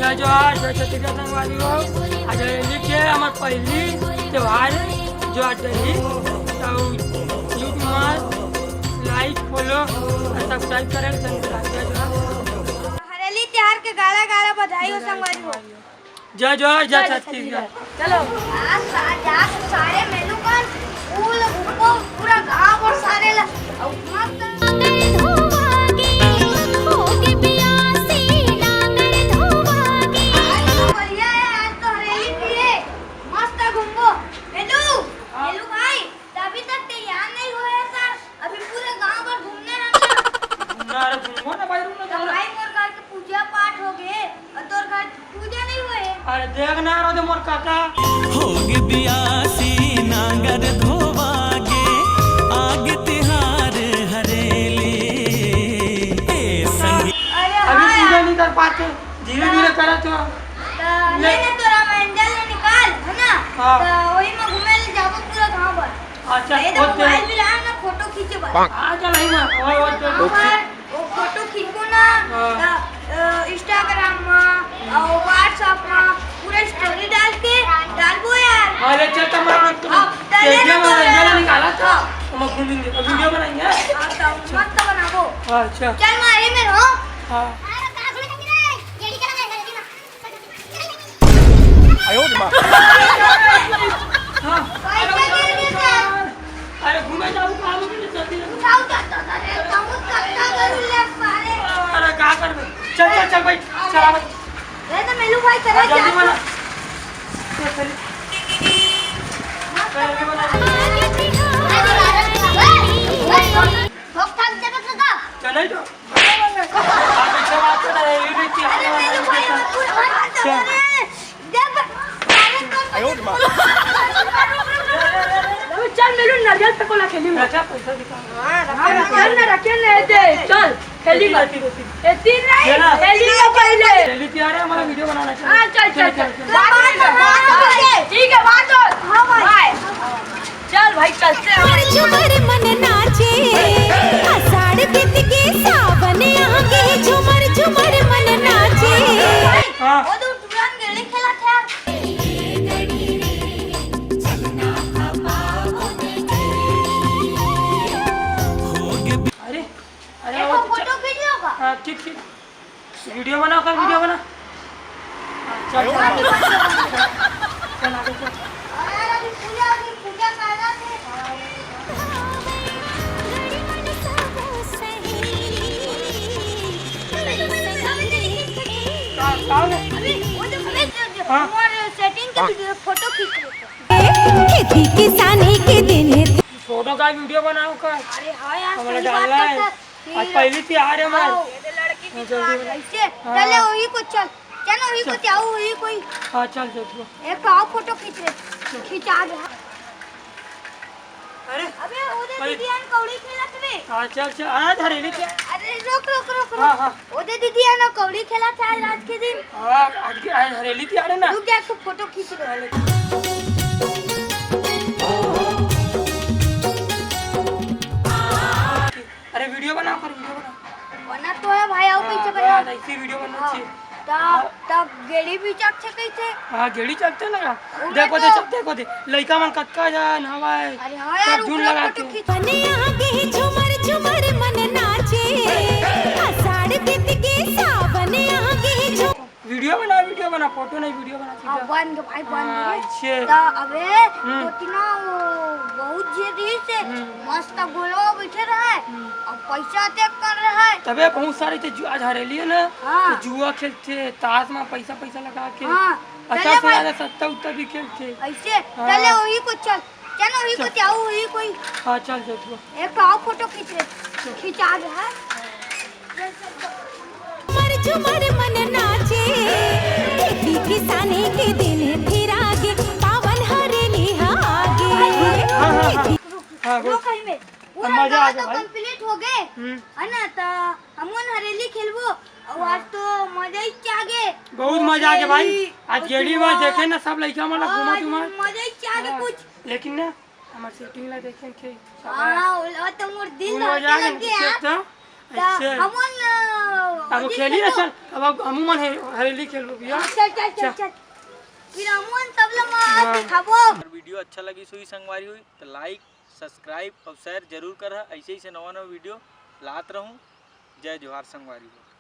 जय जोहार जय छत्तीसगढ़ संगवारी हो। आज हरेली के हमार पहली त्यौहार जो आज रही तो यूट्यूब में लाइक फॉलो और सब्सक्राइब करें। जय जोहार। हरेली त्योहार के गाला गाला बधाई हो संगवारी हो। जय जोहार जय छत्तीसगढ़। चलो आज सारे मेनू कर फूल घूमो पूरा गांव और सारे अरे देखना रो मोर काका होगे बियासी नांगर धोवागे आगे तिहार हरेली अभी पूजा नहीं कर पाते धीरे धीरे करा तो लेने तोरा मंडल ने निकाल है ना। तो वही में घूमे ले जाबो पूरा गांव भर। अच्छा ये तो मोबाइल भी ला ना फोटो खींचे बस आ चल नहीं मैं वो फोटो खींचो ना इंस्टाग्राम में और व्हाट्सएप में पूरा स्टोरी डालबो यार। अरे चल तमारा वीडियो में निकाला था हम घूमेंगे वीडियो बनाएंगे। हां तो मस्त बनाबो। अच्छा चल मारे में हो। हां आयो मां हां अरे घूमे जाऊ कहां में चलती है उठाओ जाता रे हम करता कर ले सारे। अरे का कर चल चल चल भाई चल भाई ये तो मेलू भाई करे जल्दी जा बना चल जल्दी बना भोग थक जाबे काका चल तो आप पीछे बात कर रहे हैं देखिए मेलू भाई जब आयो मां चल मेलू नारियल पे कोला खेली में अच्छा पैसा दिखा चल ना रखे ले दे चल खेली मत ए तीन नहीं खेली में पहले जल्दी तैयार है हमारा वीडियो बनाना चाहिए। हां चल चल चल ठीक है बात हो हां भाई चल भाई चलते हैं। झुमर मन नाचे आषाढ़ बीत के सावन आगे झुमर झुमर मन नाचे। हां वो तो तुरंत गेली खेला था। अरे अरे देखो फोटो खींच लो का। हां ठीक ठीक वीडियो बना कर वीडियो बना चल चल आगे चल। अरे अभी पूजा करना थे। अभी वो जो हमारे सेटिंग के वीडियो फोटो खींच लो। खेती किसानी के दिन फोटो का वीडियो बनाओ कर अरे हां यार हमारा सही बात डालना है करता। आज पहली तैयार है हमारी ये लड़की की जल्दी बना। ऐसे चले वही को चल वही को जाओ वही कोई हां चल चल एक आओ फोटो खींचा दे। अरे अबे ओदे दीदीयान कौड़ी खेलत में। हां चल चल आ धरेली के अरे रोक हां हां ओदे दीदीयान कौड़ी खेला था आज के दिन। हां आज की धरेली तैयार है ना तू क्या तो फोटो खींच ले। अरे वीडियो बनाओ कर वीडियो बना बना तो है भाई आओ पीछे बना। ऐसी वीडियो बनना चाहिए। तब गेड़ी भी चक छे कैसे। हां गेड़ी चलते ना देखो दे लइका मन कटका जा नहवाए अरे हां यार जून लगा फोटो के खींच। बने आगे झुमर झुमर मन नाचे आषाढ़ बीत के सावन आगे वीडियो बना फोटो नहीं वीडियो बना हां बन गए भाई बन गए। अच्छे तो अबे तो तीना बहुत जी से मस्त गोलवा बैठे रहा है और पैसा तक कर रहा है। तबे बहुत सारे थे आज हरेली है ना हाँ। तो जुआ खेलते ताश में पैसा लगा के हाँ। अच्छा चले से भाई। ज्यादा सट्टा उत्ता भी खेलते। ऐसे चले वही को चल वही को जाओ वही कोई हाँ चल चल एक आओ फोटो खींचा दे है। झुमर झुमर मन नाचे खेती किसानी के दिन फिर आगे पावन हरेली आगे। हाँ वो कहीं में पूरा मजा आ गाँव गया तो भाई। कंप्लीट हो गए है ना। तो हमन हरेली खेलबो और आज तो मजा ही आगे बहुत मजा आ गया भाई। आज गेड़ी में देखे ना सब लड़का वाला घुमा तुमा मजा ही आगे कुछ। लेकिन ना हमारे सेटिंग ला देखे थे हां वो तो मोर दिल मजा आ लग गया। गया हमन अब खेली चल अब अमूमन हरेली खेलबो भैया चल चल चल चल फिर अमून सब लोग मार खाबो। वीडियो अच्छा लगी सुई संगवारी हुई तो लाइक सब्सक्राइब और शेयर जरूर कर। ऐसे ही से नवा वीडियो लात रहूँ। जय जोहार संगवारी हो।